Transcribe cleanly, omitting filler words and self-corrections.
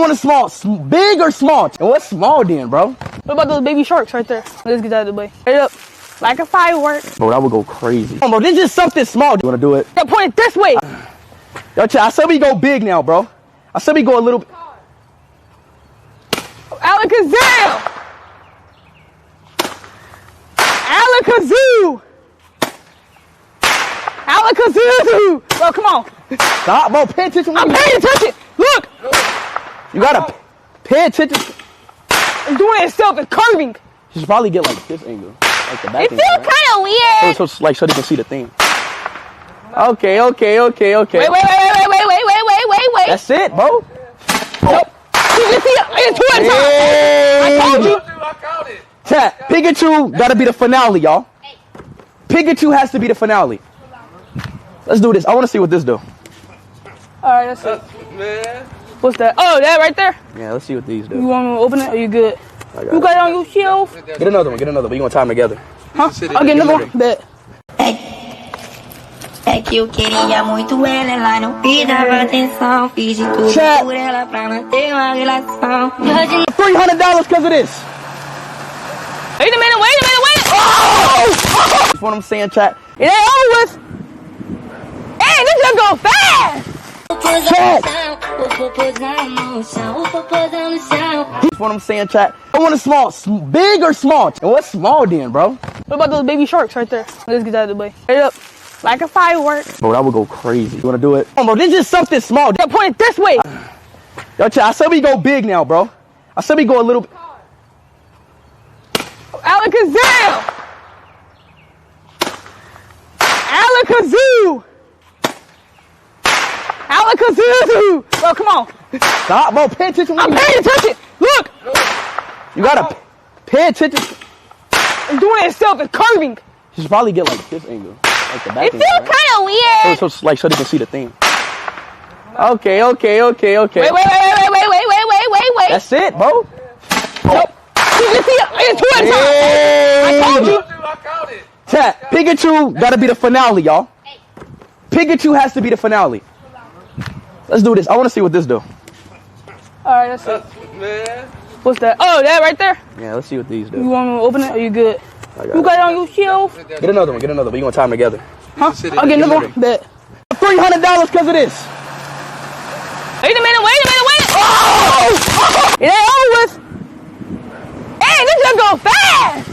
want a small, big or small? And what's small then, bro? What about those baby sharks right there? Let's get that out of the way. Straight up, like a firework. Bro, that would go crazy. Come on, bro, this is just something small. You wanna do it? Yeah, point it this way. Yo, I said we go big now, bro. I said we go a little bit. Alakazam! Alakazoo! Alakazoo! Bro, come on. Stop, bro. Pay attention. I'm paying attention. Look! You gotta pay attention. It's doing itself. It's curving. You should probably get like this angle. Like the back It angle, feels kind of weird. so they can see the thing. Okay. Wait. That's it, bro. Nope. You can see it. It's two at a time. I told you. I caught it. Chat, Pikachu gotta be the finale, y'all. Pikachu has to be the finale. Let's do this. I want to see what this do. All right, that's it. Man. What's that? Oh, that right there? Yeah, let's see what these You do. want me to open it? Or you good? You You got it on your shelf? Get another one. You gonna time together. Huh? I'll get another one. Bet. É que eu queria muito ela não me dava atenção. Fiz de tudo por ela pra manter uma relação. $300 because of this. Wait a minute. Oh! That's what I'm saying, chat. It ain't over with. Hey, this just go fast. Chat. That's what I'm saying, chat. I want a small, big or small? And what's small then, bro? What about those baby sharks right there? Let's get that out of the way. Straight up, like a firework. Bro, that would go crazy. You wanna do it? Come on, bro, this is just something small. Yeah, point it this way. Yo, chat, I said we go big now, bro. I said we go a little bit. Alakazam! Alakazoo! Alakazoo! Bro, come on. Stop, bro. Pay attention. I'm paying attention. Look! You gotta pay attention. It's doing itself. It's curving. You should probably get like this angle. Like the back It angle, feels kind of weird. so they can see the thing. Okay. Wait. That's it, bro. Nope. You can see it. It's two at a time. I told you. I caught it. Chat, Pikachu gotta be the finale, y'all. Pikachu has to be the finale. Let's do this. I want to see what this do. All right, that's it. Man. What's that? Oh, that right there? Yeah, let's see what these You do. want me to open it? Or you good? You got it on your shelf? Get another one. You gonna time together. Huh? I'll get another one. Bet. $300 because of this. Wait a minute. Oh! It ain't over with. Hey, this just go fast.